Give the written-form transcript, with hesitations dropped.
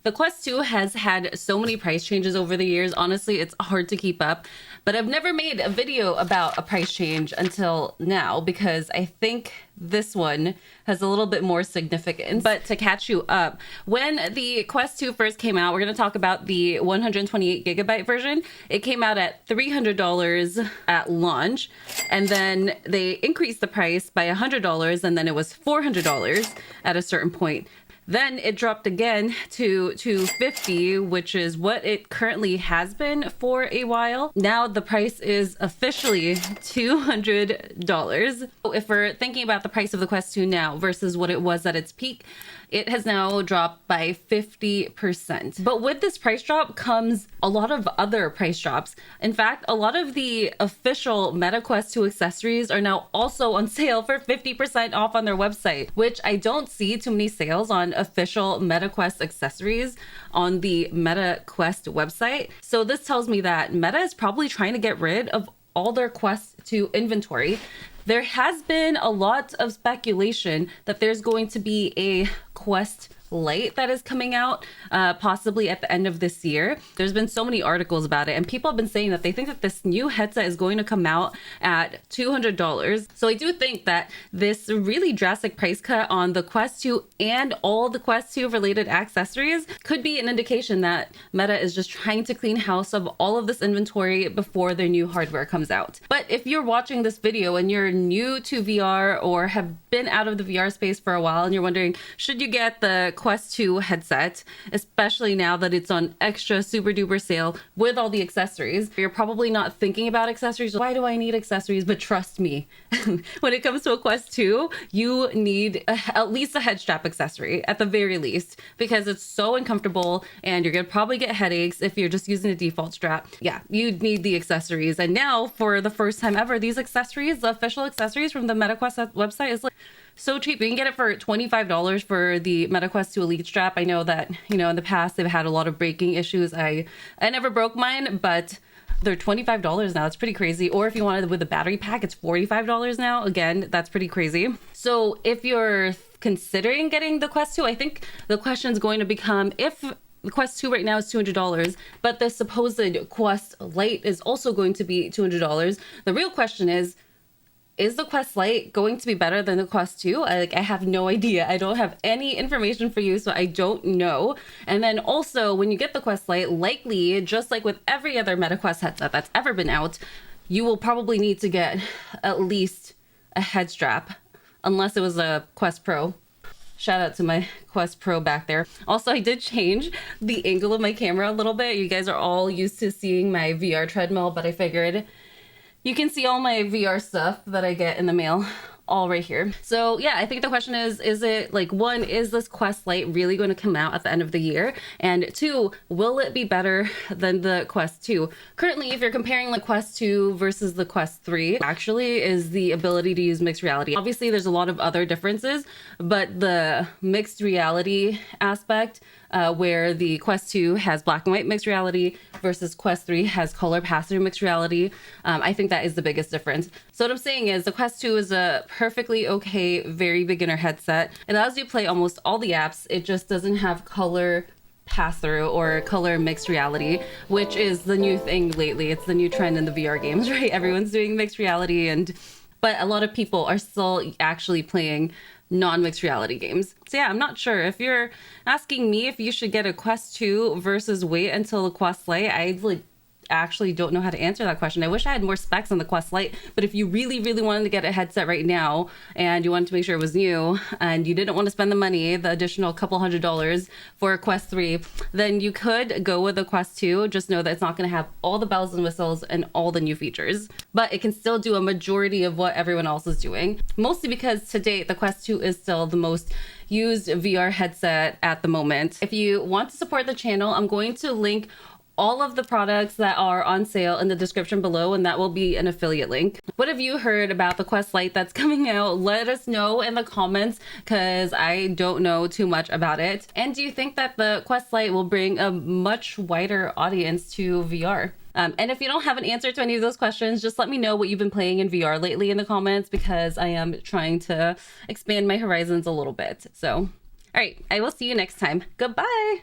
The Quest 2 has had so many price changes over the years. Honestly, it's hard to keep up, but I've never made a video about a price change until now because I think this one has a little bit more significance. But to catch you up, when the Quest 2 first came out, we're going to talk about the 128 gigabyte version. It came out at $300 at launch, and then they increased the price by $100, and then it was $400 at a certain point. Then it dropped again to $250, which is what it currently has been for a while. Now the price is officially $200. If we're thinking about the price of the Quest 2 now versus what it was at its peak, it has now dropped by 50%. But with this price drop comes a lot of other price drops. In fact, a lot of the official Meta Quest 2 accessories are now also on sale for 50% off on their website, which I don't see too many sales on official Meta Quest accessories on the Meta Quest website. So this tells me that Meta is probably trying to get rid of all their Quest 2 inventory. There has been a lot of speculation that there's going to be a Quest Lite that is coming out possibly at the end of this year. There's been so many articles about it, and people have been saying that they think that this new headset is going to come out at $200. So I do think that this really drastic price cut on the Quest 2 and all the Quest 2 related accessories could be an indication that Meta is just trying to clean house of all of this inventory before their new hardware comes out. But if you're watching this video and you're new to VR or have been out of the VR space for a while and you're wondering, should you get the Quest 2 headset, especially now that it's on extra super duper sale with all the accessories? You're probably not thinking about accessories. Why do I need accessories? But trust me, when it comes to a Quest 2, you need at least a head strap accessory at the very least, because it's so uncomfortable and you're gonna probably get headaches if you're just using a default strap. Yeah, you need the accessories. And now for the first time ever, these accessories, the official accessories from the Meta Quest website, is like so cheap. You can get it for $25 for the Meta Quest 2 Elite strap. I know that, you know, in the past they've had a lot of breaking issues. I never broke mine, but they're $25 now. It's pretty crazy. Or if you wanted with a battery pack, it's $45 now. Again, that's pretty crazy. So if you're considering getting the Quest 2, I think the question is going to become, if the Quest 2 right now is $200, but the supposed Quest Lite is also going to be $200. The real question is the Quest Lite going to be better than the Quest 2? I have no idea. I don't have any information for you, so I don't know. And then also, when you get the Quest Lite, likely, just like with every other Meta Quest headset that's ever been out, you will probably need to get at least a head strap, unless it was a Quest Pro. Shout out to my Quest Pro back there. Also, I did change the angle of my camera a little bit. You guys are all used to seeing my VR treadmill, but I figured you can see all my VR stuff that I get in the mail all right here. So yeah, I think the question is it like, one, is this Quest Lite really going to come out at the end of the year? And two, will it be better than the Quest 2? Currently, if you're comparing the Quest 2 versus the Quest 3, actually is the ability to use mixed reality. Obviously, there's a lot of other differences, but the mixed reality aspect, where the Quest 2 has black and white mixed reality versus Quest 3 has color pass-through mixed reality. I think that is the biggest difference. So what I'm saying is the Quest 2 is a perfectly okay, very beginner headset. It allows you to play almost all the apps. It just doesn't have color pass-through or color mixed reality, which is the new thing lately. It's the new trend in the VR games, right? Everyone's doing mixed reality, but a lot of people are still actually playing non-mixed reality games. So yeah, I'm not sure. If you're asking me if you should get a Quest 2 versus wait until the Quest Lite, I actually don't know how to answer that question. I wish I had more specs on the Quest Lite, but if you really, really wanted to get a headset right now and you wanted to make sure it was new and you didn't want to spend the money, the additional couple $100s for a Quest 3, then you could go with the Quest 2. Just know that it's not going to have all the bells and whistles and all the new features, but it can still do a majority of what everyone else is doing, mostly because to date, the Quest 2 is still the most used VR headset at the moment. If you want to support the channel, I'm going to link all of the products that are on sale in the description below, and that will be an affiliate link. What have you heard about the Quest Lite that's coming out? Let us know in the comments, because I don't know too much about it. And do you think that the Quest Lite will bring a much wider audience to VR? And if you don't have an answer to any of those questions, just let me know what you've been playing in VR lately in the comments, because I am trying to expand my horizons a little bit. So, all right, I will see you next time. Goodbye.